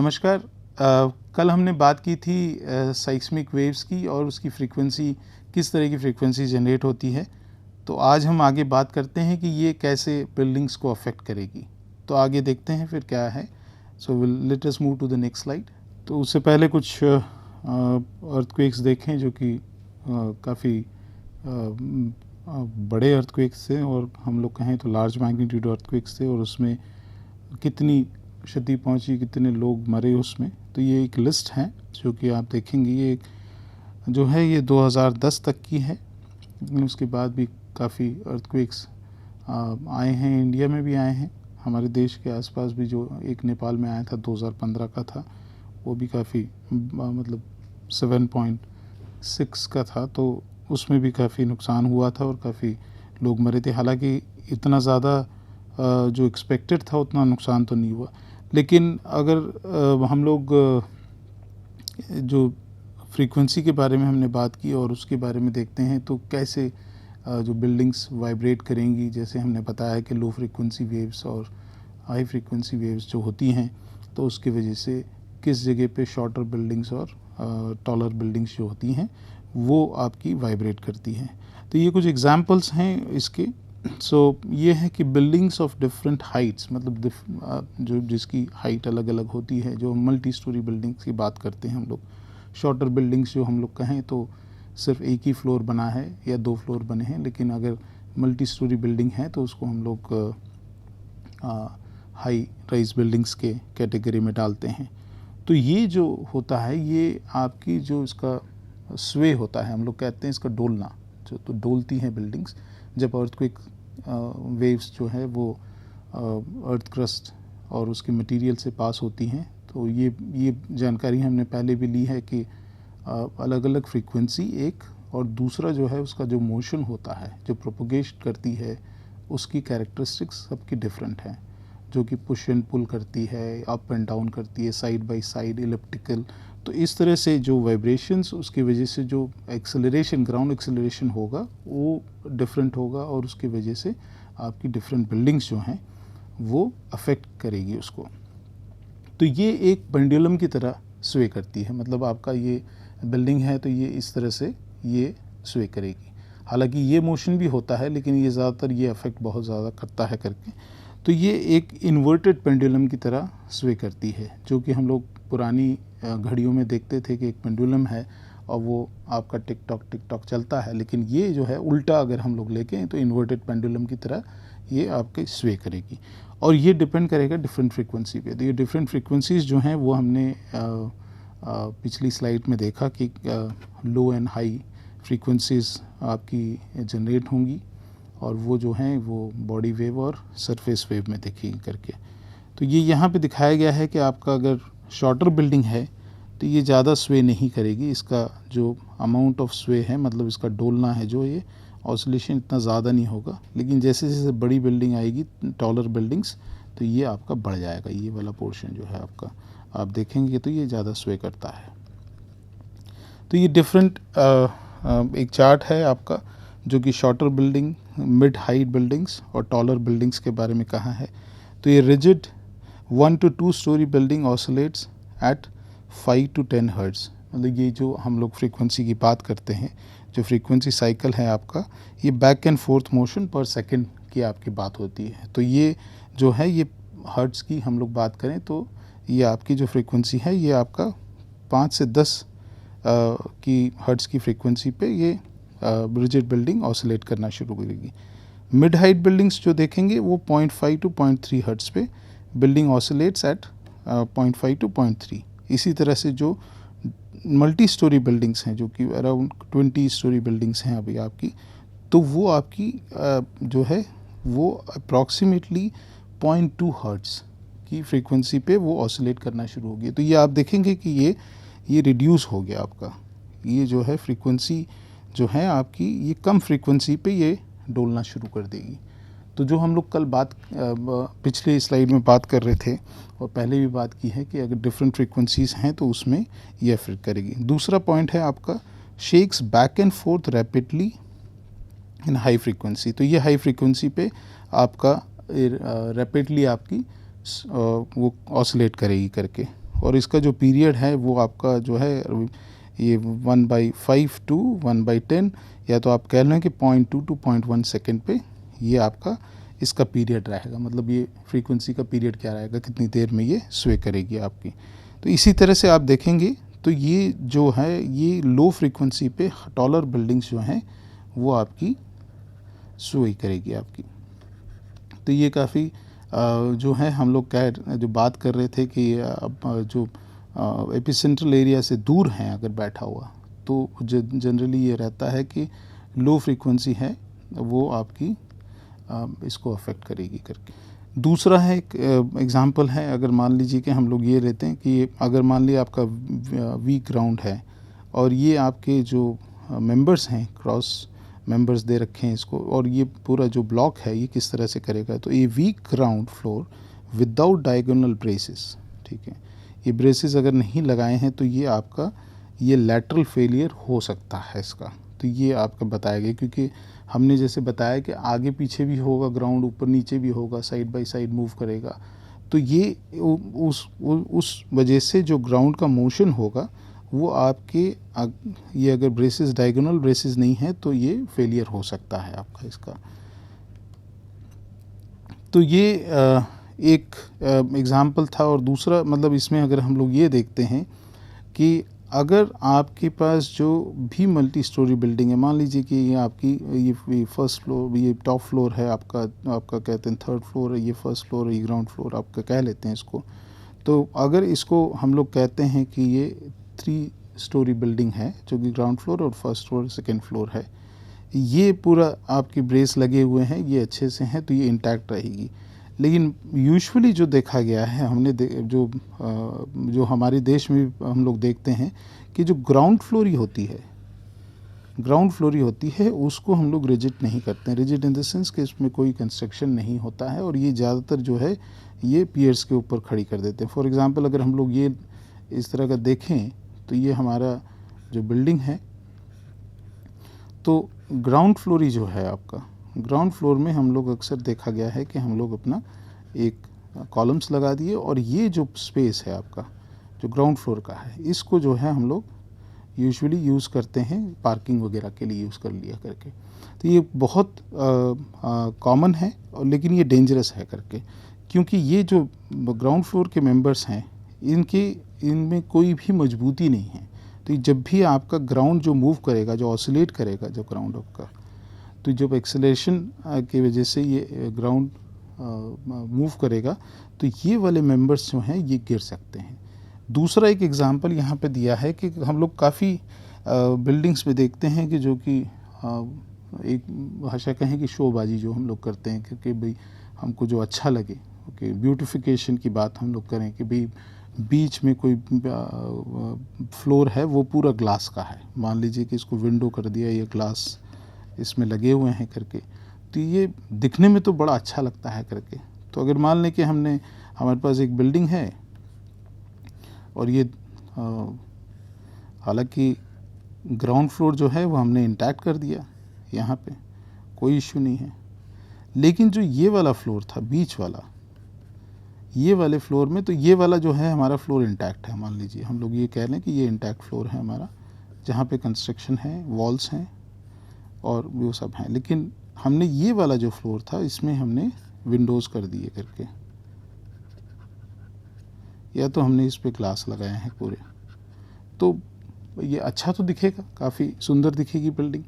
नमस्कार। कल हमने बात की थी साइस्मिक वेव्स की और उसकी फ्रीक्वेंसी, किस तरह की फ्रीक्वेंसी जनरेट होती है। तो आज हम आगे बात करते हैं कि ये कैसे बिल्डिंग्स को अफेक्ट करेगी। तो आगे देखते हैं फिर क्या है। So let us move to the next slide. तो उससे पहले कुछ अर्थक्वेक्स देखें जो कि काफ़ी बड़े अर्थक्वेक्स थे, और हम लोग कहें तो लार्ज मैग्नीट्यूड अर्थक्वेक्स थे, और उसमें कितनी क्षति पहुंची, कितने लोग मरे उसमें। तो ये एक लिस्ट है जो कि आप देखेंगे, ये जो है ये 2010 तक की है, लेकिन उसके बाद भी काफ़ी अर्थक्वेक्स आए हैं, इंडिया में भी आए हैं, हमारे देश के आसपास भी। जो एक नेपाल में आया था 2015 का था, वो भी काफ़ी मतलब 7.6 का था, तो उसमें भी काफ़ी नुकसान हुआ था और काफ़ी लोग मरे थे। हालांकि इतना ज़्यादा जो एक्सपेक्टेड था उतना नुकसान तो नहीं हुआ। लेकिन अगर हम लोग जो फ्रीक्वेंसी के बारे में हमने बात की और उसके बारे में देखते हैं, तो कैसे जो बिल्डिंग्स वाइब्रेट करेंगी, जैसे हमने बताया कि लो फ्रीक्वेंसी वेव्स और हाई फ्रीक्वेंसी वेव्स जो होती हैं, तो उसकी वजह से किस जगह पे शॉर्टर बिल्डिंग्स और टॉलर बिल्डिंग्स जो होती हैं वो आपकी वाइब्रेट करती हैं। तो ये कुछ एग्जांपल्स हैं इसके। ये है कि बिल्डिंग्स ऑफ डिफरेंट हाइट्स, मतलब जो जिसकी हाइट अलग अलग होती है, जो मल्टी स्टोरी बिल्डिंग्स की बात करते हैं हम लोग। शॉर्टर बिल्डिंग्स जो हम लोग कहें तो सिर्फ एक ही फ्लोर बना है या 2 फ्लोर बने हैं, लेकिन अगर मल्टी स्टोरी बिल्डिंग है तो उसको हम लोग हाई राइज बिल्डिंग्स के कैटेगरी में डालते हैं। तो ये जो होता है, ये आपकी जो इसका स्वे होता है, हम लोग कहते हैं इसका डोलना, जो तो डोलती हैं बिल्डिंग्स जब अर्थक्वेक वेव्स जो है वो अर्थ क्रस्ट और उसके मटेरियल से पास होती हैं। तो ये जानकारी हमने पहले भी ली है कि अलग अलग फ्रीक्वेंसी एक, और दूसरा जो है उसका जो मोशन होता है, जो प्रोपोगेट करती है, उसकी कैरेक्टरिस्टिक्स सबकी डिफरेंट हैं, जो कि पुश एंड पुल करती है, अप एंड डाउन करती है, साइड बाय साइड, इलिप्टिकल। तो इस तरह से जो वाइब्रेशंस, उसकी वजह से जो एक्सेलरेशन, ग्राउंड एक्सेलरेशन होगा वो डिफरेंट होगा, और उसकी वजह से आपकी डिफरेंट बिल्डिंग्स जो हैं वो अफेक्ट करेगी उसको। तो ये एक पेंडुलम की तरह स्वे करती है, मतलब आपका ये बिल्डिंग है तो ये इस तरह से ये स्वे करेगी। हालांकि ये मोशन भी होता है, लेकिन ये ज़्यादातर ये अफेक्ट बहुत ज़्यादा करता है करके। तो ये एक इन्वर्टेड पेंडुलम की तरह स्वे करती है, जो कि हम लोग पुरानी घड़ियों में देखते थे कि एक पेंडुलम है और वो आपका टिक टॉक चलता है। लेकिन ये जो है उल्टा अगर हम लोग लेके तो इन्वर्टेड पेंडुलम की तरह ये आपके स्वे करेगी, और ये डिपेंड करेगा डिफरेंट फ्रीक्वेंसी पे। तो ये डिफरेंट फ्रीक्वेंसीज़ जो हैं वो हमने पिछली स्लाइड में देखा कि लो एंड हाई फ्रीक्वेंसीज़ आपकी जनरेट होंगी, और वो जो हैं वो बॉडी वेव और सरफेस वेव में देखेगी करके। तो ये यहाँ पे दिखाया गया है कि आपका अगर शॉर्टर बिल्डिंग है तो ये ज़्यादा स्वे नहीं करेगी, इसका जो अमाउंट ऑफ स्वे है, मतलब इसका डोलना है जो, ये ऑसिलेशन इतना ज़्यादा नहीं होगा। लेकिन जैसे जैसे बड़ी बिल्डिंग आएगी, टॉलर बिल्डिंग्स, तो ये आपका बढ़ जाएगा, ये वाला पोर्शन जो है आपका, आप देखेंगे तो ये ज़्यादा स्वे करता है। तो ये डिफरेंट एक चार्ट है आपका, जो कि shorter building, mid height buildings और टॉलर बिल्डिंग्स के बारे में कहा है। तो ये rigid 1 to 2 storey building oscillates at 5 to 10 hertz, मतलब ये जो हम लोग फ्रीक्वेंसी की बात करते हैं, जो फ्रीक्वेंसी साइकिल है आपका, ये बैक एंड फोर्थ मोशन पर सेकंड की आपकी बात होती है। तो ये जो है ये हर्ट्ज़ की हम लोग बात करें तो ये आपकी जो फ्रीक्वेंसी है ये आपका 5 से 10 की हर्ट्ज़ की फ्रीक्वेंसी पे ये रिजिड बिल्डिंग ऑसिलेट करना शुरू करेगी। मिड हाइट बिल्डिंग्स जो देखेंगे वो 0.5 to 0.3 हर्ट्ज़ पे बिल्डिंग ऑसिलेट्स एट 0.5 to 0.3। इसी तरह से जो मल्टी स्टोरी बिल्डिंग्स हैं, जो कि अराउंड 20 स्टोरी बिल्डिंग्स हैं अभी आपकी, तो वो आपकी जो है वो अप्रॉक्सीमेटली 0.2 हर्ट्ज़ की फ्रीक्वेंसी पे वो ऑसिलेट करना शुरू होगी। तो ये आप देखेंगे कि ये रिड्यूस हो गया आपका, ये जो है फ्रीक्वेंसी जो है आपकी, ये कम फ्रीक्वेंसी पे ये डोलना शुरू कर देगी। तो जो हम लोग कल पिछले स्लाइड में बात कर रहे थे और पहले भी बात की है कि अगर डिफरेंट फ्रीक्वेंसीज़ हैं तो उसमें ये अफेक्ट करेगी। दूसरा पॉइंट है आपका shakes back and fourth rapidly in high frequency. तो ये हाई फ्रीक्वेंसी पे आपका रैपिडली आपकी वो ऑसिलेट करेगी करके, और इसका जो पीरियड है वो आपका जो है ये 1/5 टू 1/10, या तो आप कह लें कि 0.2 टू 0.1 सेकेंड पे ये आपका इसका पीरियड रहेगा। मतलब ये फ्रीक्वेंसी का पीरियड क्या रहेगा, कितनी देर में ये स्वे करेगी आपकी। तो इसी तरह से आप देखेंगे तो ये जो है ये लो फ्रीक्वेंसी पे टॉलर बिल्डिंग्स जो हैं वो आपकी स्वे करेगी आपकी। तो ये काफ़ी जो है हम लोग जो बात कर रहे थे कि जो एपिसेंट्रल एरिया से दूर हैं अगर बैठा हुआ, तो जनरली ये रहता है कि लो फ्रीक्वेंसी है वो आपकी इसको अफेक्ट करेगी करके। दूसरा है एक एग्ज़ाम्पल है, अगर मान लीजिए कि हम लोग ये लेते हैं कि अगर मान लीजिए आपका वीक ग्राउंड है और ये आपके जो मेंबर्स हैं, क्रॉस मेंबर्स दे रखे हैं इसको, और ये पूरा जो ब्लॉक है ये किस तरह से करेगा। तो ये weak ground floor without diagonal braces, ठीक है, ये ब्रेसेस अगर नहीं लगाए हैं तो ये आपका ये लैटरल फेलियर हो सकता है इसका। तो ये आपका बताया गया, क्योंकि हमने जैसे बताया कि आगे पीछे भी होगा ग्राउंड, ऊपर नीचे भी होगा, साइड बाय साइड मूव करेगा। तो ये उस वजह से जो ग्राउंड का मोशन होगा वो आपके ये अगर ब्रेसेस डायगोनल ब्रेसेस नहीं है तो ये फेलियर हो सकता है आपका इसका। तो ये एक एग्ज़ाम्पल था। और दूसरा मतलब इसमें अगर हम लोग ये देखते हैं कि अगर आपके पास जो भी मल्टी स्टोरी बिल्डिंग है, मान लीजिए कि ये आपकी ये फर्स्ट फ्लोर, ये टॉप फ्लोर है आपका कहते हैं थर्ड फ्लोर है, ये फर्स्ट फ्लोर है, ये ग्राउंड फ्लोर आपका कह लेते हैं इसको। तो अगर इसको हम लोग कहते हैं कि ये 3 स्टोरी बिल्डिंग है जो कि ग्राउंड फ्लोर और फर्स्ट फ्लोर सेकेंड फ्लोर है, ये पूरा आपकी ब्रेस लगे हुए हैं, ये अच्छे से हैं, तो ये इंटैक्ट रहेगी। लेकिन यूजुअली जो देखा गया है हमने जो हमारे देश में हम लोग देखते हैं कि जो ग्राउंड फ्लोर ही होती है उसको हम लोग रिजिड नहीं करते हैं। रिजिड इन द सेंस कि इसमें कोई कंस्ट्रक्शन नहीं होता है, और ये ज़्यादातर जो है ये पियर्स के ऊपर खड़ी कर देते हैं। फॉर एग्ज़ाम्पल अगर हम लोग ये इस तरह का देखें तो ये हमारा जो बिल्डिंग है, तो ग्राउंड फ्लोर ही जो है आपका, ग्राउंड फ्लोर में हम लोग अक्सर देखा गया है कि हम लोग अपना एक कॉलम्स लगा दिए, और ये जो स्पेस है आपका जो ग्राउंड फ्लोर का है इसको जो है हम लोग यूजुअली यूज़ करते हैं पार्किंग वगैरह के लिए यूज़ कर लिया करके। तो ये बहुत कॉमन है, और लेकिन ये डेंजरस है करके, क्योंकि ये जो ग्राउंड फ्लोर के मेंबर्स हैं इनमें कोई भी मजबूती नहीं है। तो जब भी आपका ग्राउंड जो मूव करेगा, जो ऑसिलेट करेगा जो ग्राउंड आपका, तो जब एक्सेलरेशन की वजह से ये ग्राउंड मूव करेगा तो ये वाले मेंबर्स जो हैं ये गिर सकते हैं। दूसरा एक एग्जांपल यहाँ पे दिया है कि हम लोग काफ़ी बिल्डिंग्स में देखते हैं कि जो कि एक भाषा कहें कि शोबाजी जो हम लोग करते हैं, क्योंकि भाई हमको जो अच्छा लगे, ओके, ब्यूटिफिकेशन की बात हम लोग करें कि भाई बीच में कोई फ्लोर है वो पूरा ग्लास का है, मान लीजिए कि इसको विंडो कर दिया, ये ग्लास इसमें लगे हुए हैं करके, तो ये दिखने में तो बड़ा अच्छा लगता है करके। तो अगर मान लें कि हमारे पास एक बिल्डिंग है और ये हालांकि ग्राउंड फ्लोर जो है वो हमने इंटैक्ट कर दिया, यहाँ पे कोई इश्यू नहीं है, लेकिन जो ये वाला फ्लोर था बीच वाला, ये वाले फ्लोर में, तो ये वाला जो है हमारा फ्लोर इंटैक्ट है। मान लीजिए हम लोग ये कह लें कि ये इंटैक्ट फ्लोर है हमारा, जहाँ पे कंस्ट्रक्शन है, वॉल्स हैं और वो सब हैं, लेकिन हमने ये वाला जो फ्लोर था इसमें हमने विंडोज़ कर दिए करके, या तो हमने इस पे ग्लास लगाए हैं पूरे, तो ये अच्छा तो दिखेगा, काफ़ी सुंदर दिखेगी बिल्डिंग,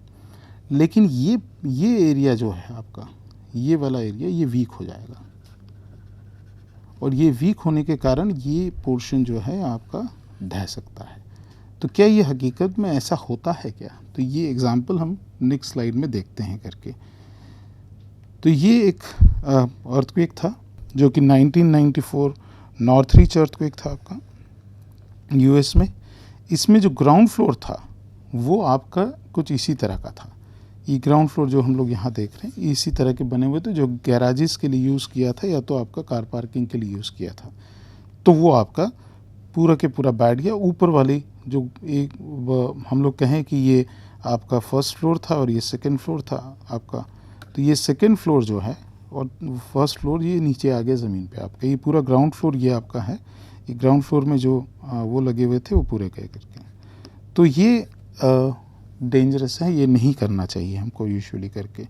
लेकिन ये एरिया जो है आपका, ये वाला एरिया ये वीक हो जाएगा, और ये वीक होने के कारण ये पोर्शन जो है आपका ढह सकता है। तो क्या ये हकीकत में ऐसा होता है क्या? तो ये एग्जांपल हम नेक्स्ट स्लाइड में देखते हैं करके। तो ये एक अर्थक्वेक था जो कि 1994 नॉर्थ रीच अर्थक्वेक था आपका यूएस में। इसमें जो ग्राउंड फ्लोर था वो आपका कुछ इसी तरह का था। ये ग्राउंड फ्लोर जो हम लोग यहाँ देख रहे हैं इसी तरह के बने हुए थे, जो गैराजेस के लिए यूज़ किया था या तो आपका कार पार्किंग के लिए यूज़ किया था। तो वो आपका पूरा के पूरा बैठ गया। ऊपर वाली जो एक हम लोग कहें कि ये आपका फर्स्ट फ्लोर था और ये सेकंड फ्लोर था आपका, तो ये सेकंड फ्लोर जो है और फर्स्ट फ्लोर ये नीचे आ गया ज़मीन पे आपका। ये पूरा ग्राउंड फ्लोर ये आपका है, ये ग्राउंड फ्लोर में जो वो लगे हुए थे वो पूरे गए करके। तो ये डेंजरस है, ये नहीं करना चाहिए हमको यूजुअली करके।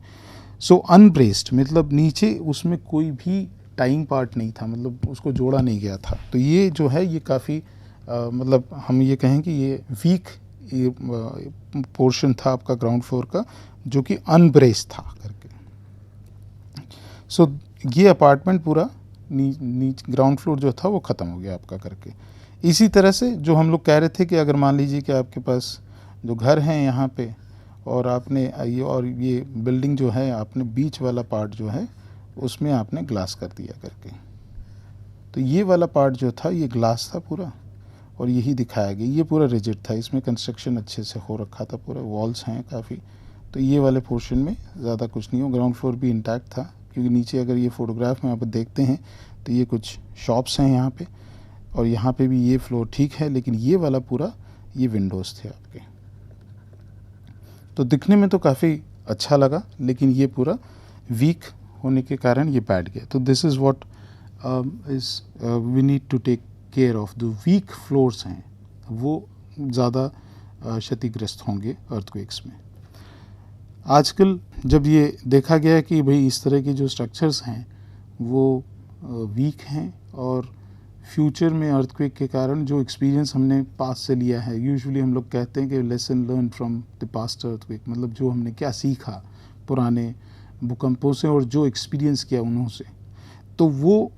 सो अनब्रेस्ड मतलब नीचे उसमें कोई भी टाइंग पार्ट नहीं था, मतलब उसको जोड़ा नहीं गया था। तो ये जो है ये काफ़ी मतलब हम ये कहें कि ये वीक ये पोर्शन था आपका ग्राउंड फ्लोर का, जो कि अनब्रेस्ड था करके। सो ये अपार्टमेंट पूरा ग्राउंड फ्लोर जो था वो ख़त्म हो गया आपका करके। इसी तरह से जो हम लोग कह रहे थे कि अगर मान लीजिए कि आपके पास जो घर हैं यहाँ पे, और आपने ये बिल्डिंग जो है आपने बीच वाला पार्ट जो है उसमें आपने ग्लास कर दिया करके, तो ये वाला पार्ट जो था ये ग्लास था पूरा, और यही दिखाया गया। ये पूरा रिजिड था, इसमें कंस्ट्रक्शन अच्छे से हो रखा था, पूरा वॉल्स हैं काफ़ी। तो ये वाले पोर्शन में ज़्यादा कुछ नहीं हो, ग्राउंड फ्लोर भी इंटैक्ट था, क्योंकि नीचे अगर ये फ़ोटोग्राफ में आप देखते हैं तो ये कुछ शॉप्स हैं यहाँ पे, और यहाँ पे भी ये फ्लोर ठीक है, लेकिन ये वाला पूरा ये विंडोज़ थे आपके। तो दिखने में तो काफ़ी अच्छा लगा, लेकिन ये पूरा वीक होने के कारण ये बैठ गया। तो this is what is we need to take care of. जो वीक फ्लोर्स हैं वो ज़्यादा क्षतिग्रस्त होंगे अर्थक्वेक्स में। आजकल जब ये देखा गया कि भाई इस तरह के जो स्ट्रक्चर्स हैं वो वीक हैं, और फ्यूचर में अर्थक्वेक के कारण जो एक्सपीरियंस हमने पास्ट से लिया है, यूजुअली हम लोग कहते हैं कि lesson learn from the past earthquake, मतलब जो हमने क्या सीखा पुराने भूकंपों से और जो एक्सपीरियंस किया उन्होंने, तो वो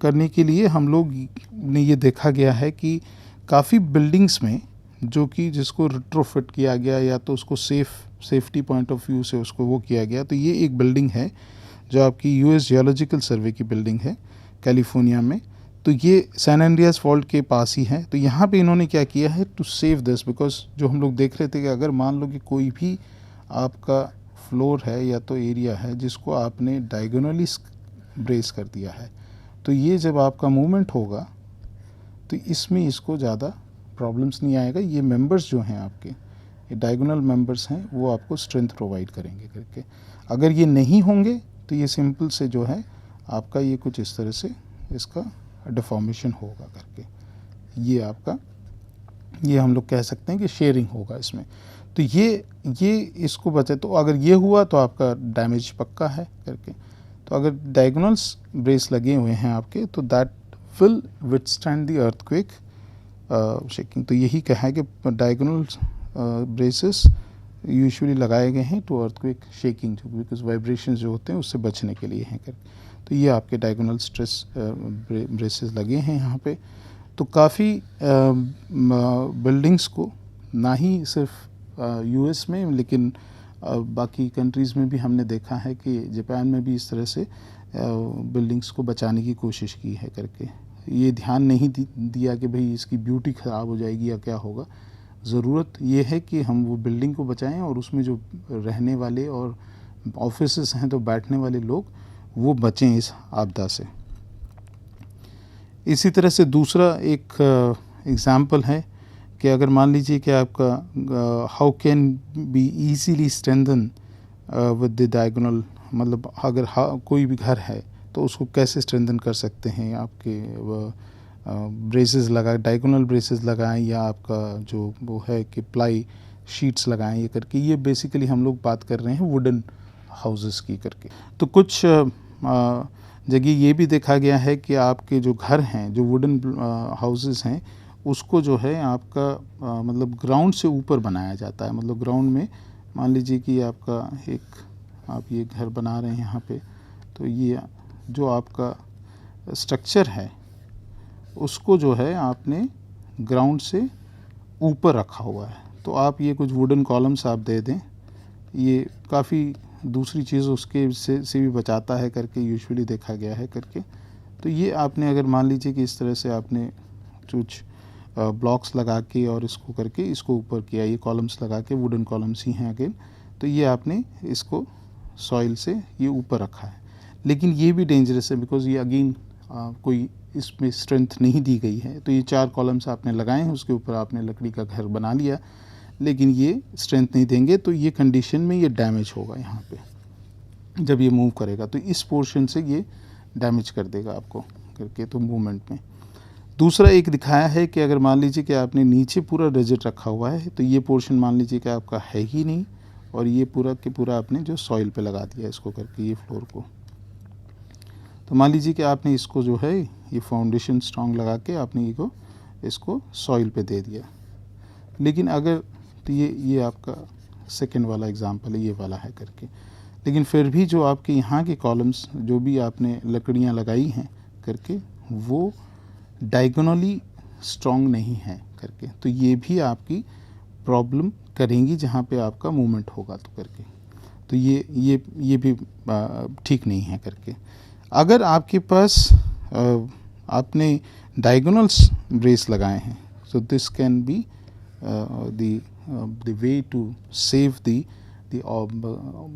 करने के लिए हम लोग ने ये देखा गया है कि काफ़ी बिल्डिंग्स में जो कि जिसको रिट्रोफिट किया गया या तो उसको सेफ्टी पॉइंट ऑफ व्यू से उसको वो किया गया। तो ये एक बिल्डिंग है जो आपकी यूएस जियोलॉजिकल सर्वे की बिल्डिंग है कैलिफोर्निया में। तो ये सैन एंड्रियास फॉल्ट के पास ही है। तो यहाँ पे इन्होंने क्या किया है टू सेव दिस, बिकॉज जो हम लोग देख रहे थे कि अगर मान लो कि कोई भी आपका फ्लोर है या तो एरिया है जिसको आपने डायगोनली ब्रेस कर दिया है, तो ये जब आपका मूवमेंट होगा तो इसमें इसको ज़्यादा प्रॉब्लम्स नहीं आएगा। ये मेंबर्स जो हैं आपके, ये डायगोनल मेंबर्स हैं, वो आपको स्ट्रेंथ प्रोवाइड करेंगे करके। अगर ये नहीं होंगे तो ये सिंपल से जो है आपका ये कुछ इस तरह से इसका डिफॉर्मेशन होगा करके। ये आपका ये हम लोग कह सकते हैं कि शेयरिंग होगा इसमें। तो ये इसको बचे, तो अगर ये हुआ तो आपका डैमेज पक्का है करके। तो अगर डायगोनल्स ब्रेस लगे हुए हैं आपके तो that will withstand the earthquake shaking. तो यही कहा है कि डायगोनल्स ब्रेसेस यूजुअली लगाए गए हैं टू अर्थक्वेक शेकिंग, जो बिकॉज वाइब्रेशंस जो होते हैं उससे बचने के लिए हैं करके। तो ये आपके डायगोनल स्ट्रेस ब्रेसेस लगे हैं यहाँ पे। तो काफ़ी बिल्डिंग्स को ना ही सिर्फ यूएस में लेकिन बाकी कंट्रीज़ में भी हमने देखा है कि जापान में भी इस तरह से बिल्डिंग्स को बचाने की कोशिश की है करके। ये ध्यान नहीं दिया कि भाई इसकी ब्यूटी ख़राब हो जाएगी या क्या होगा। ज़रूरत ये है कि हम वो बिल्डिंग को बचाएं और उसमें जो रहने वाले और ऑफिसेस हैं तो बैठने वाले लोग वो बचें इस आपदा से। इसी तरह से दूसरा एक एग्ज़ाम्पल है कि अगर मान लीजिए कि आपका how can be easily strengthen with the diagonal, मतलब अगर कोई भी घर है तो उसको कैसे स्ट्रेंथन कर सकते हैं। आपके ब्रेसेस लगाए, डायगोनल ब्रेसेस लगाएं, या आपका जो वो है कि प्लाई शीट्स लगाएं, ये करके। ये बेसिकली हम लोग बात कर रहे हैं वुडन हाउसेस की करके। तो कुछ जगह ये भी देखा गया है कि आपके जो घर हैं, जो वुडन हाउसेस हैं, उसको जो है आपका मतलब ग्राउंड से ऊपर बनाया जाता है। मतलब ग्राउंड में मान लीजिए कि आपका एक आप ये घर बना रहे हैं यहाँ पे, तो ये जो आपका स्ट्रक्चर है उसको जो है आपने ग्राउंड से ऊपर रखा हुआ है। तो आप ये कुछ वुडन कॉलम्स आप दे दें, ये काफ़ी दूसरी चीज़ उसके से भी बचाता है करके यूजुअली देखा गया है करके। तो ये आपने अगर मान लीजिए कि इस तरह से आपने कुछ ब्लॉक्स लगा के और इसको करके इसको ऊपर किया, ये कॉलम्स लगा के, वुडन कॉलम्स ही हैं अगेन, तो ये आपने इसको सॉइल से ये ऊपर रखा है। लेकिन ये भी डेंजरस है बिकॉज ये अगेन कोई इसमें स्ट्रेंथ नहीं दी गई है। तो ये 4 कॉलम्स आपने लगाए हैं, उसके ऊपर आपने लकड़ी का घर बना लिया, लेकिन ये स्ट्रेंथ नहीं देंगे। तो ये कंडीशन में ये डैमेज होगा यहाँ पे जब ये मूव करेगा, तो इस पोर्शन से ये डैमेज कर देगा आपको करके, तो मूवमेंट में। दूसरा एक दिखाया है कि अगर मान लीजिए कि आपने नीचे पूरा रिजिड रखा हुआ है तो ये पोर्शन मान लीजिए कि आपका है ही नहीं, और ये पूरा के पूरा आपने जो सॉइल पे लगा दिया इसको करके, ये फ्लोर को। तो मान लीजिए कि आपने इसको जो है ये फाउंडेशन स्ट्रॉन्ग लगा के आपने इसको सॉइल पे दे दिया। लेकिन अगर तो ये आपका सेकंड वाला एग्जांपल है, ये वाला है करके। लेकिन फिर भी जो आपके यहाँ के कॉलम्स जो भी आपने लकड़ियाँ लगाई हैं करके, वो डायगोनली स्ट्रॉन्ग नहीं है करके, तो ये भी आपकी प्रॉब्लम करेंगी जहाँ पे आपका मूवमेंट होगा तो करके। तो ये भी ठीक नहीं है करके। अगर आपके पास आपने डायगोनल्स ब्रेस लगाए हैं, so this can be the way to save the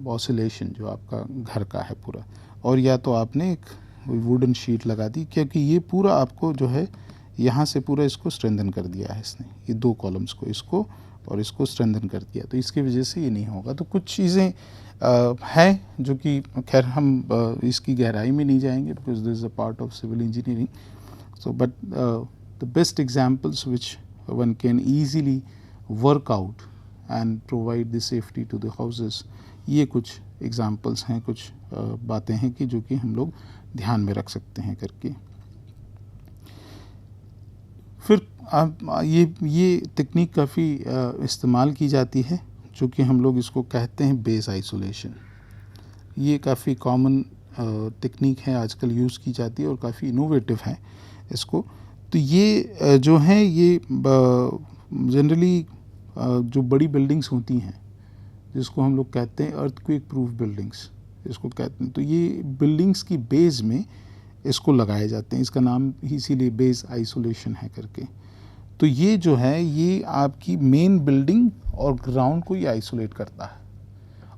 oscillation जो आपका घर का है पूरा। और या तो आपने एक वुडन शीट लगा दी, क्योंकि ये पूरा आपको जो है यहाँ से पूरा इसको स्ट्रेंथन कर दिया है इसने, ये दो कॉलम्स को, इसको और इसको स्ट्रेंथन कर दिया, तो इसकी वजह से ये नहीं होगा। तो कुछ चीज़ें हैं जो कि खैर हम इसकी गहराई में नहीं जाएंगे, because this is a part of civil engineering. So but the best examples which one can easily work out and provide the safety to the houses, ये कुछ एग्जांपल्स हैं, कुछ बातें हैं कि जो कि हम लोग ध्यान में रख सकते हैं करके। फिर ये तकनीक काफ़ी इस्तेमाल की जाती है, जो कि हम लोग इसको कहते हैं बेस आइसोलेशन। ये काफ़ी कॉमन तकनीक है, आजकल यूज़ की जाती है और काफ़ी इनोवेटिव है इसको। तो ये जो है ये जनरली जो बड़ी बिल्डिंग्स होती हैं, जिसको हम लोग कहते हैं अर्थक्वेक प्रूफ बिल्डिंग्स इसको कहते हैं, तो ये बिल्डिंग्स की बेस में इसको लगाए जाते हैं। इसका नाम इसीलिए बेस आइसोलेशन है करके। तो ये जो है ये आपकी मेन बिल्डिंग और ग्राउंड को ये आइसोलेट करता है,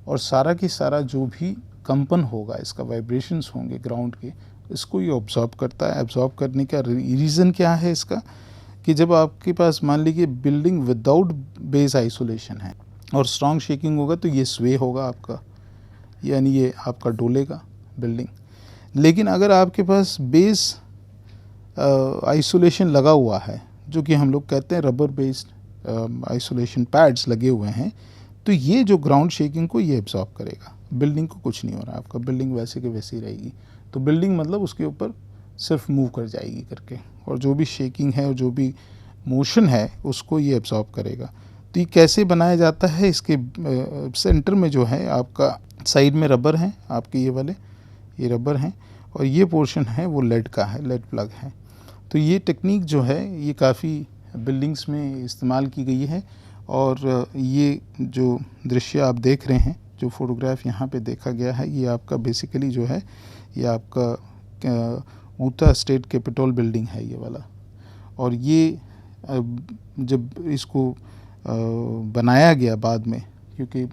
और सारा की सारा जो भी कंपन होगा, इसका वाइब्रेशंस होंगे ग्राउंड के, इसको ये ऑब्जॉर्ब करता है। ऑब्जॉर्ब करने का रीज़न क्या है इसका, कि जब आपके पास मान लीजिए बिल्डिंग विदाउट बेस आइसोलेशन है और स्ट्रॉन्ग शेकिंग होगा, तो ये स्वे होगा आपका, यानी ये आपका डोलेगा बिल्डिंग। लेकिन अगर आपके पास बेस आइसोलेशन लगा हुआ है, जो कि हम लोग कहते हैं रबर बेस्ड आइसोलेशन पैड्स लगे हुए हैं, तो ये जो ग्राउंड शेकिंग को ये एब्जॉर्ब करेगा, बिल्डिंग को कुछ नहीं हो रहा है, आपका बिल्डिंग वैसे के वैसे ही रहेगी। तो बिल्डिंग मतलब उसके ऊपर सिर्फ मूव कर जाएगी करके, और जो भी शेकिंग है और जो भी मोशन है उसको ये एब्जॉर्ब करेगा। तो ये कैसे बनाया जाता है, इसके सेंटर में जो है आपका साइड में रबर हैं आपके, ये वाले ये रबर हैं, और ये पोर्शन है वो लेड का है, लेड प्लग है। तो ये टेक्निक जो है ये काफ़ी बिल्डिंग्स में इस्तेमाल की गई है। और ये जो दृश्य आप देख रहे हैं, जो फोटोग्राफ यहाँ पे देखा गया है, ये आपका बेसिकली जो है ये आपका ऊटा स्टेट कैपिटल बिल्डिंग है ये वाला। और ये जब इसको बनाया गया बाद में, क्योंकि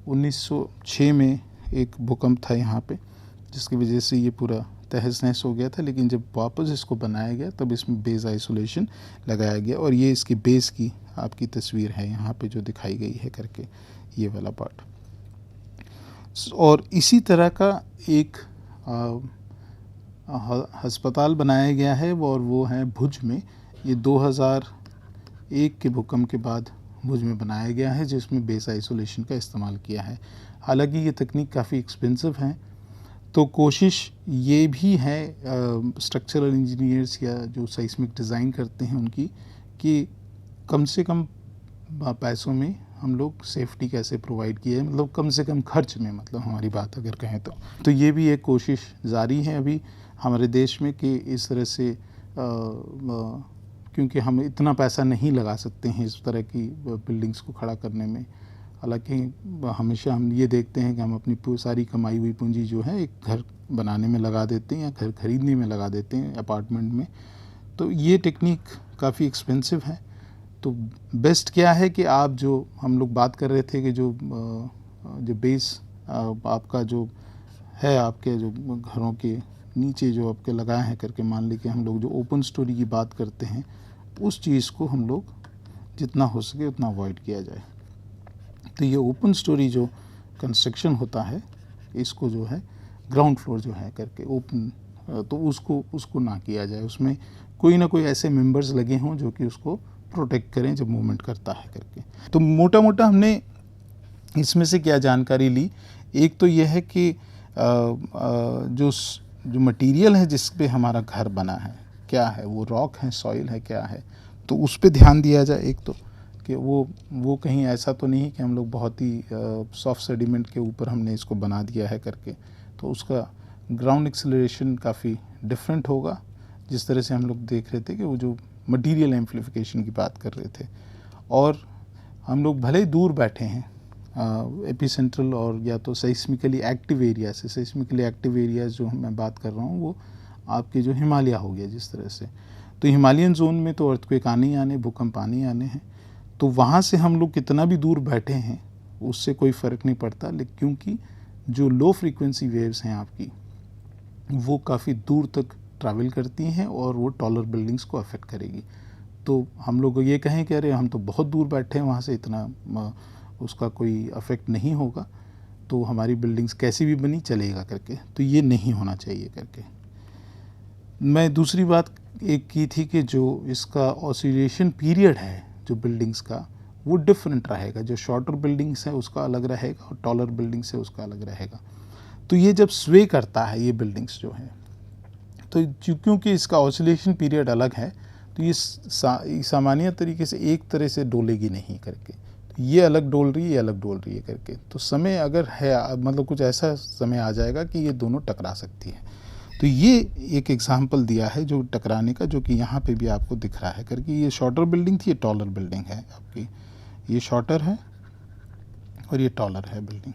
1906 में एक भूकंप था यहाँ पे, जिसकी वजह से ये पूरा तहस नहस हो गया था, लेकिन जब वापस इसको बनाया गया तब इसमें बेस आइसोलेशन लगाया गया। और ये इसकी बेस की आपकी तस्वीर है यहाँ पे जो दिखाई गई है करके, ये वाला पार्ट। और इसी तरह का एक अस्पताल बनाया गया है, और वो है भुज में। ये 2001 के भूकंप के बाद भुज में बनाया गया है, जिसमें बेस आइसोलेशन का इस्तेमाल किया है। हालांकि ये तकनीक काफ़ी एक्सपेंसिव है, तो कोशिश ये भी है स्ट्रक्चरल इंजीनियर्स या जो साइस्मिक डिज़ाइन करते हैं उनकी, कि कम से कम पैसों में हम लोग सेफ्टी कैसे प्रोवाइड किए, मतलब कम से कम खर्च में, मतलब हमारी बात अगर कहें तो ये भी एक कोशिश जारी है अभी हमारे देश में, कि इस तरह से क्योंकि हम इतना पैसा नहीं लगा सकते हैं इस तरह की बिल्डिंग्स को खड़ा करने में। हालांकि हमेशा हम ये देखते हैं कि हम अपनी सारी कमाई हुई पूंजी जो है एक घर बनाने में लगा देते हैं या घर खरीदने में लगा देते हैं अपार्टमेंट में। तो ये टेक्निक काफ़ी एक्सपेंसिव है। तो बेस्ट क्या है कि आप जो हम लोग बात कर रहे थे कि जो बेस आपका जो है, आपके जो घरों के नीचे जो आपके लगाए हैं करके, मान लीजिए हम लोग जो ओपन स्टोरी की बात करते हैं, उस चीज़ को हम लोग जितना हो सके उतना अवॉइड किया जाए। तो ये ओपन स्टोरी जो कंस्ट्रक्शन होता है, इसको जो है ग्राउंड फ्लोर जो है करके ओपन, तो उसको ना किया जाए, उसमें कोई ना कोई ऐसे मेंबर्स लगे हों जो कि उसको प्रोटेक्ट करें जब मूवमेंट करता है करके। तो मोटा मोटा हमने इसमें से क्या जानकारी ली, एक तो यह है कि जो मटेरियल है जिस पे हमारा घर बना है क्या है, वो रॉक है, सॉइल है, क्या है, तो उस पे ध्यान दिया जाए एक तो, कि वो कहीं ऐसा तो नहीं कि हम लोग बहुत ही सॉफ्ट सेडिमेंट के ऊपर हमने इसको बना दिया है करके, तो उसका ग्राउंड एक्सेलरेशन काफ़ी डिफरेंट होगा। जिस तरह से हम लोग देख रहे थे कि वो जो मटेरियल एम्प्लीफिकेशन की बात कर रहे थे, और हम लोग भले ही दूर बैठे हैं एपिसेंट्रल और या तो सेस्मिकली एक्टिव एरिया से, सेस्मिकली एक्टिव एरियाज जो मैं बात कर रहा हूँ वो आपके जो हिमालय हो गया जिस तरह से, तो हिमालयन जोन में तो अर्थक्वेक आने ही आने, भूकंप आने ही आने हैं, तो वहाँ से हम लोग कितना भी दूर बैठे हैं उससे कोई फ़र्क नहीं पड़ता, लेकिन क्योंकि जो लो फ्रीक्वेंसी वेव्स हैं आपकी वो काफ़ी दूर तक ट्रैवल करती हैं और वो टॉलर बिल्डिंग्स को अफेक्ट करेगी। तो हम लोग ये कहें कि अरे हम तो बहुत दूर बैठे हैं, वहाँ से इतना उसका कोई अफेक्ट नहीं होगा, तो हमारी बिल्डिंग्स कैसी भी बनी चलेगा करके, तो ये नहीं होना चाहिए करके। मैं दूसरी बात एक की थी कि जो इसका ऑसिलेशन पीरियड है जो बिल्डिंग्स का वो डिफरेंट रहेगा, जो शॉर्टर बिल्डिंग्स है उसका अलग रहेगा और टॉलर बिल्डिंग्स है उसका अलग रहेगा। तो ये जब स्वे करता है ये बिल्डिंग्स जो है, तो क्योंकि इसका ऑसिलेशन पीरियड अलग है, तो ये सामान्य तरीके से एक तरह से डोलेगी नहीं करके, तो ये अलग डोल रही है, ये अलग डोल रही है करके, तो समय अगर है मतलब कुछ ऐसा समय आ जाएगा कि ये दोनों टकरा सकती है। तो ये एक एग्जांपल दिया है जो टकराने का, जो कि यहाँ पे भी आपको दिख रहा है करके। ये शॉर्टर बिल्डिंग थी, ये टॉलर बिल्डिंग है आपकी, ये शॉर्टर है और ये टॉलर है बिल्डिंग,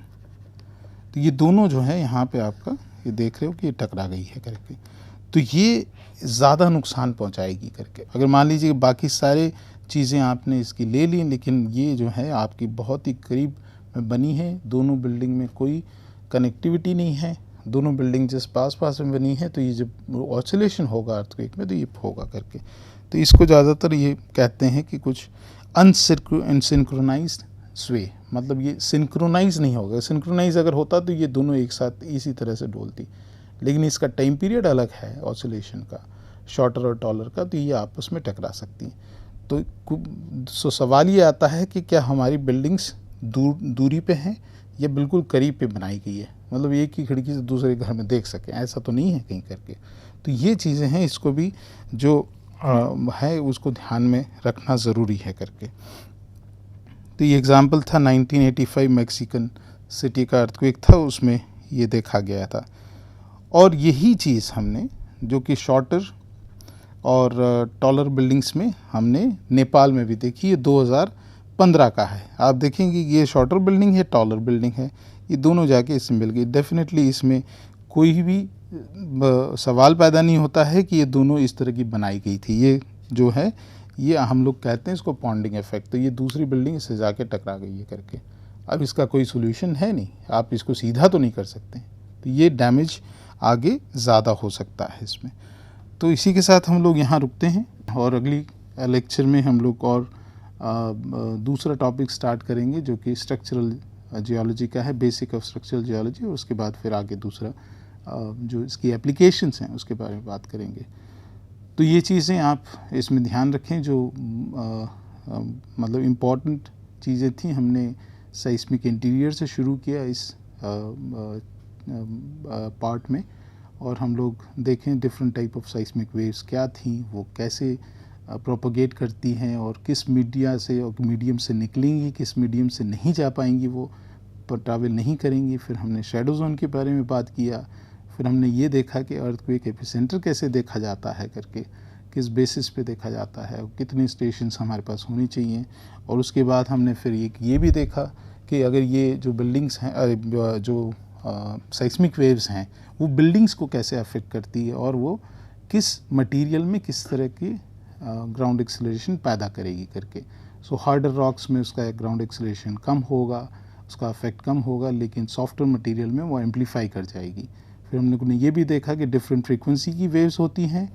तो ये दोनों जो है यहाँ पे आपका ये देख रहे हो कि ये टकरा गई है करके, तो ये ज़्यादा नुकसान पहुँचाएगी करके। अगर मान लीजिए बाकी सारे चीज़ें आपने इसकी ले ली, लेकिन ये जो है आपकी बहुत ही करीब में बनी है, दोनों बिल्डिंग में कोई कनेक्टिविटी नहीं है, दोनों बिल्डिंग जिस पास पास में बनी है, तो ये जब ऑसिलेशन होगा अर्थक्वेक में तो ये होगा करके। तो इसको ज़्यादातर ये कहते हैं कि कुछ अनसिंक्रोनाइज्ड स्वे, मतलब ये सिंक्रोनाइज नहीं होगा। सिंक्रोनाइज अगर होता तो ये दोनों एक साथ इसी तरह से डोलती, लेकिन इसका टाइम पीरियड अलग है ऑसिलेशन का, शॉर्टर और टॉलर का, तो ये आपस में टकरा सकती हैं। तो सवाल ये आता है कि क्या हमारी बिल्डिंग्स दूरी पे हैं या बिल्कुल करीब पे बनाई गई है, मतलब एक ही खिड़की से दूसरे घर में देख सकें, ऐसा तो नहीं है कहीं करके। तो ये चीज़ें हैं, इसको भी जो है उसको ध्यान में रखना ज़रूरी है करके। तो ये एग्ज़ाम्पल था 1985 मैक्सिकन सिटी का अर्थक्वेक था, उसमें ये देखा गया था। और यही चीज़ हमने जो कि शॉर्टर और टॉलर बिल्डिंग्स में हमने नेपाल में भी देखी, ये 2015 का है। आप देखेंगे कि ये शॉर्टर बिल्डिंग है, टॉलर बिल्डिंग है, ये दोनों जाके इसमें मिल गई। डेफिनेटली इसमें कोई भी सवाल पैदा नहीं होता है कि ये दोनों इस तरह की बनाई गई थी। ये जो है ये हम लोग कहते हैं इसको पॉन्डिंग इफेक्ट, तो ये दूसरी बिल्डिंग इससे जाके टकरा गई है करके। अब इसका कोई सोल्यूशन है नहीं, आप इसको सीधा तो नहीं कर सकते, तो ये डैमेज आगे ज़्यादा हो सकता है इसमें। तो इसी के साथ हम लोग यहाँ रुकते हैं और अगली लेक्चर में हम लोग और दूसरा टॉपिक स्टार्ट करेंगे जो कि स्ट्रक्चरल जियोलॉजी का है, बेसिक ऑफ स्ट्रक्चरल जियोलॉजी, और उसके बाद फिर आगे दूसरा जो इसकी एप्लीकेशंस हैं उसके बारे में बात करेंगे। तो ये चीज़ें आप इसमें ध्यान रखें, जो मतलब इम्पॉर्टेंट चीज़ें थी। हमने साइस्मिक इंटीरियर से शुरू किया इस पार्ट में, और हम लोग देखें डिफरेंट टाइप ऑफ साइस्मिक वेव्स क्या थी, वो कैसे प्रोपोगेट करती हैं और किस मीडिया से और मीडियम से निकलेंगी, किस मीडियम से नहीं जा पाएंगी, वो पर ट्रैवल नहीं करेंगी। फिर हमने शैडो जोन के बारे में बात किया, फिर हमने ये देखा कि अर्थक्वेक एपिसेंटर कैसे देखा जाता है करके, किस बेसिस पे देखा जाता है, कितने स्टेशंस हमारे पास होनी चाहिए, और उसके बाद हमने फिर ये भी देखा कि अगर ये जो बिल्डिंग्स हैं, जो साइस्मिक वेव्स हैं, वो बिल्डिंग्स को कैसे अफेक्ट करती है और वो किस मटेरियल में किस तरह की ग्राउंड एक्सेलरेशन पैदा करेगी करके। सो हार्डर रॉक्स में उसका ग्राउंड एक्सेलरेशन कम होगा, उसका अफेक्ट कम होगा, लेकिन सॉफ्टवेयर मटेरियल में वो एम्पलीफाई कर जाएगी। फिर हमने ये भी देखा कि डिफरेंट फ्रीक्वेंसी की वेव्स होती हैं,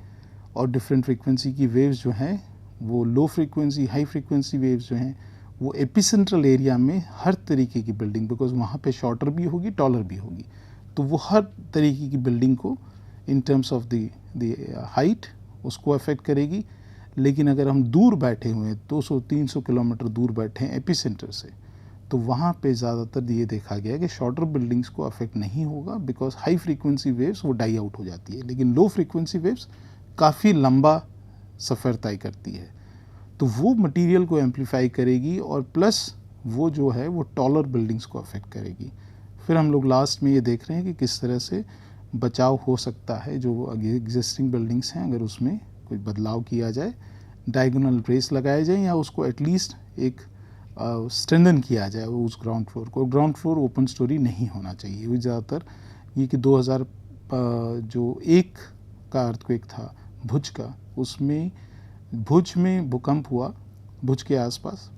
और डिफरेंट फ्रीक्वेंसी की वेव्स जो हैं वो low frequency high frequency waves जो हैं वो एपिसेंट्रल एरिया में हर तरीके की बिल्डिंग, बिकॉज वहाँ पे शॉर्टर भी होगी टॉलर भी होगी, तो वो हर तरीके की बिल्डिंग को in terms of the height उसको अफेक्ट करेगी। लेकिन अगर हम दूर बैठे हुए हैं, 200-300 किलोमीटर दूर बैठे हैं एपिसेंटर से, तो वहाँ पे ज़्यादातर ये देखा गया है कि शॉर्टर बिल्डिंग्स को अफेक्ट नहीं होगा, बिकॉज हाई फ्रीक्वेंसी वेव्स वो डाई आउट हो जाती है, लेकिन लो फ्रीक्वेंसी वेव्स काफ़ी लंबा सफ़र तय करती है, तो वो मटेरियल को एम्पलीफाई करेगी और प्लस वो जो है वो टॉलर बिल्डिंग्स को अफेक्ट करेगी। फिर हम लोग लास्ट में ये देख रहे हैं कि किस तरह से बचाव हो सकता है, जो एग्जिस्टिंग बिल्डिंग्स हैं अगर उसमें कोई बदलाव किया जाए, डायगोनल ब्रेस लगाए जाए या उसको एटलीस्ट एक स्ट्रेंथन किया जाए उस ग्राउंड फ्लोर को। ग्राउंड फ्लोर ओपन स्टोरी नहीं होना चाहिए। वो ज़्यादातर ये कि 2001 का अर्थक्वेक था भुज का, उसमें भुज में भूकंप हुआ भुज के आसपास,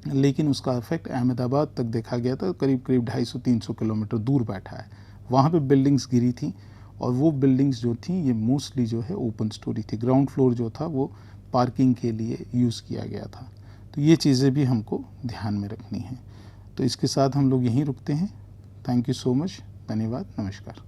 लेकिन उसका इफेक्ट अहमदाबाद तक देखा गया था, करीब करीब 250-300 किलोमीटर दूर बैठा है। वहाँ पे बिल्डिंग्स गिरी थी और वो बिल्डिंग्स जो थी ये मोस्टली जो है ओपन स्टोरी थी। ग्राउंड फ्लोर जो था वो पार्किंग के लिए यूज़ किया गया था। तो ये चीज़ें भी हमको ध्यान में रखनी है। तो इसके साथ हम लोग यहीं रुकते हैं। Thank you so much. धन्यवाद। नमस्कार।